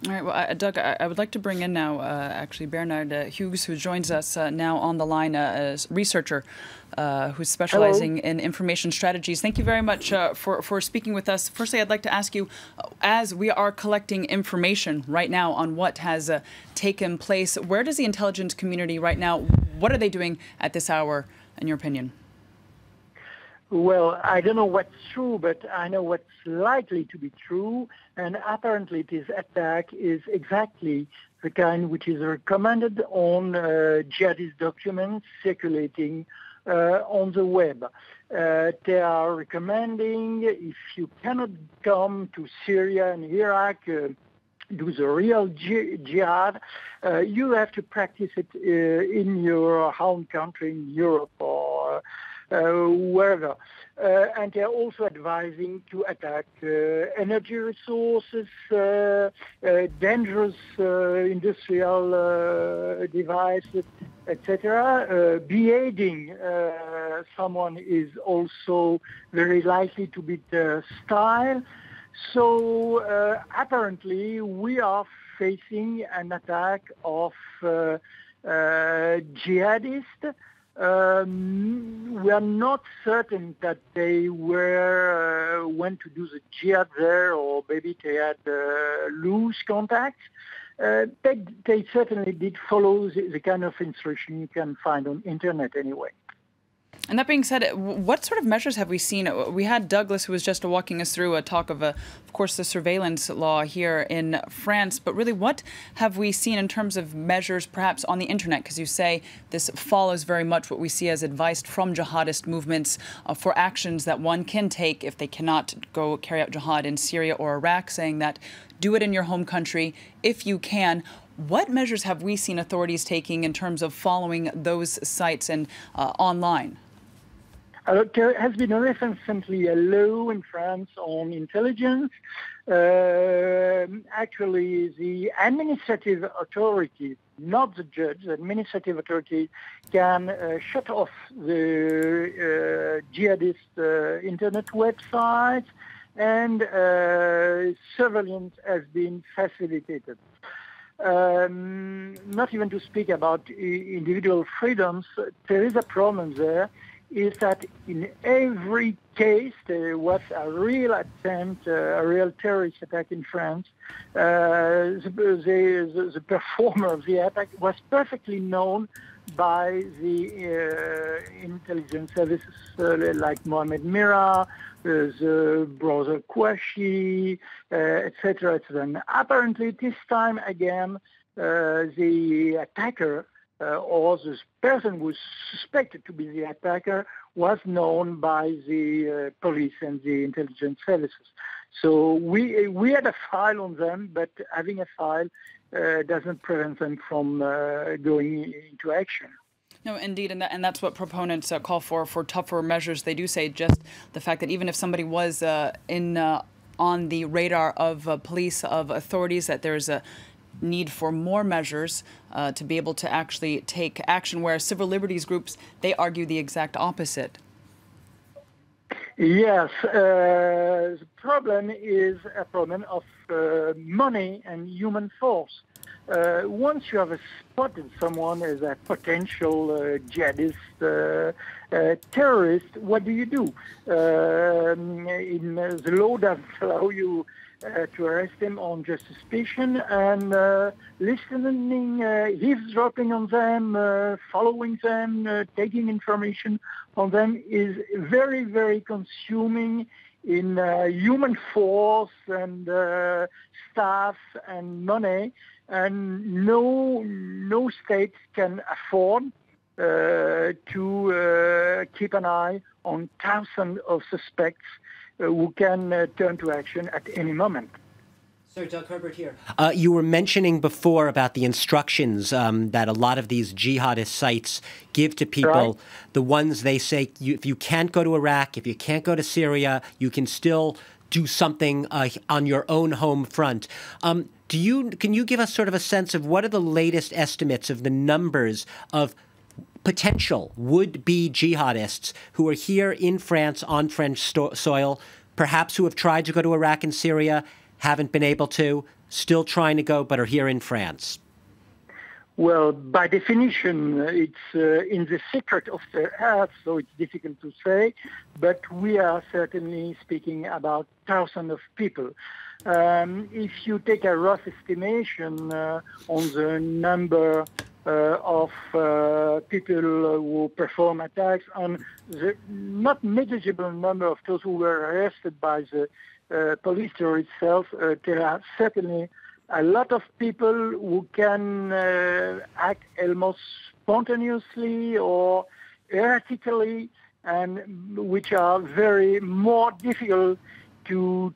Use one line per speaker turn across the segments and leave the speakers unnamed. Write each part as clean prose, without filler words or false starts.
All right. Well, Doug, I would like to bring in now, actually, Bernard Huyghe, who joins us now on the line as researcher who's
Hello.
specializing in information strategies. Thank you very much for speaking with us. Firstly, I'd like to ask you, as we are collecting information right now on what has taken place, where does the intelligence community right now, what are they doing at this hour, in your opinion?
Well, I don't know what's true, but I know what's likely to be true. And apparently this attack is exactly the kind which is recommended on jihadist documents circulating on the web. They are recommending, if you cannot come to Syria and Iraq, do the real jihad, you have to practice it in your home country, in Europe or wherever. And they're also advising to attack energy resources, dangerous industrial devices, etc. Beheading someone is also very likely to be the style. So apparently we are facing an attack of jihadists. We are not certain that they went to do the jihad there, or maybe they had loose contacts. They certainly did follow the kind of instruction you can find on internet anyway.
And that being said, what sort of measures have we seen? We had Douglas, who was just walking us through a talk of course, the surveillance law here in France. But really, what have we seen in terms of measures, perhaps on the internet? Because you say this follows very much what we see as advice from jihadist movements for actions that one can take if they cannot go carry out jihad in Syria or Iraq, saying that do it in your home country if you can. What measures have we seen authorities taking in terms of following those sites and online?
There has been recently a law in France on intelligence. Actually, the administrative authorities, not the judge, the administrative authorities can shut off the jihadist internet websites, and surveillance has been facilitated. Not even to speak about individual freedoms, there is a problem there. Is that in every case there was a real attempt, a real terrorist attack in France. The performer of the attack was perfectly known by the intelligence services like Mohamed Merah, the brother Kouachi, etc., etc. And apparently this time again, the attacker or the person who was suspected to be the attacker was known by the police and the intelligence services. So we had a file on them, but having a file doesn't prevent them from going into action.
No, indeed, and that's what proponents call for tougher measures. They do say just the fact that even if somebody was on the radar of police, of authorities, that there's a need for more measures to be able to actually take action, whereas civil liberties groups, they argue the exact opposite.
Yes, the problem is a problem of money and human force. Once you have spotted someone as a potential jihadist terrorist, what do? The law doesn't allow you to arrest him on just suspicion, and listening, eavesdropping on them, following them, taking information on them is very, very consuming in human force and staff and money, and no state can afford to keep an eye on thousands of suspects who can turn to action at any moment.
Sir, Doug Herbert here. You were mentioning before about the instructions that a lot of these jihadist sites give to people. Right. The ones they say, if you can't go to Iraq, if you can't go to Syria, you can still do something on your own home front. Can you give us sort of a sense of what are the latest estimates of the numbers of potential would-be jihadists who are here in France on French soil, perhaps who have tried to go to Iraq and Syria, haven't been able to, still trying to go but are here in France?
Well, by definition, it's in the secret of the earth, so it's difficult to say, but we are certainly speaking about thousands of people. If you take a rough estimation on the number of people who perform attacks and the not negligible number of those who were arrested by the police itself, there are certainly a lot of people who can act almost spontaneously or erratically, and which are very more difficult to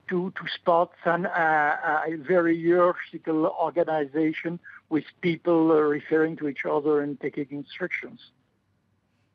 spot than a very hierarchical organization with people referring to each other and taking instructions.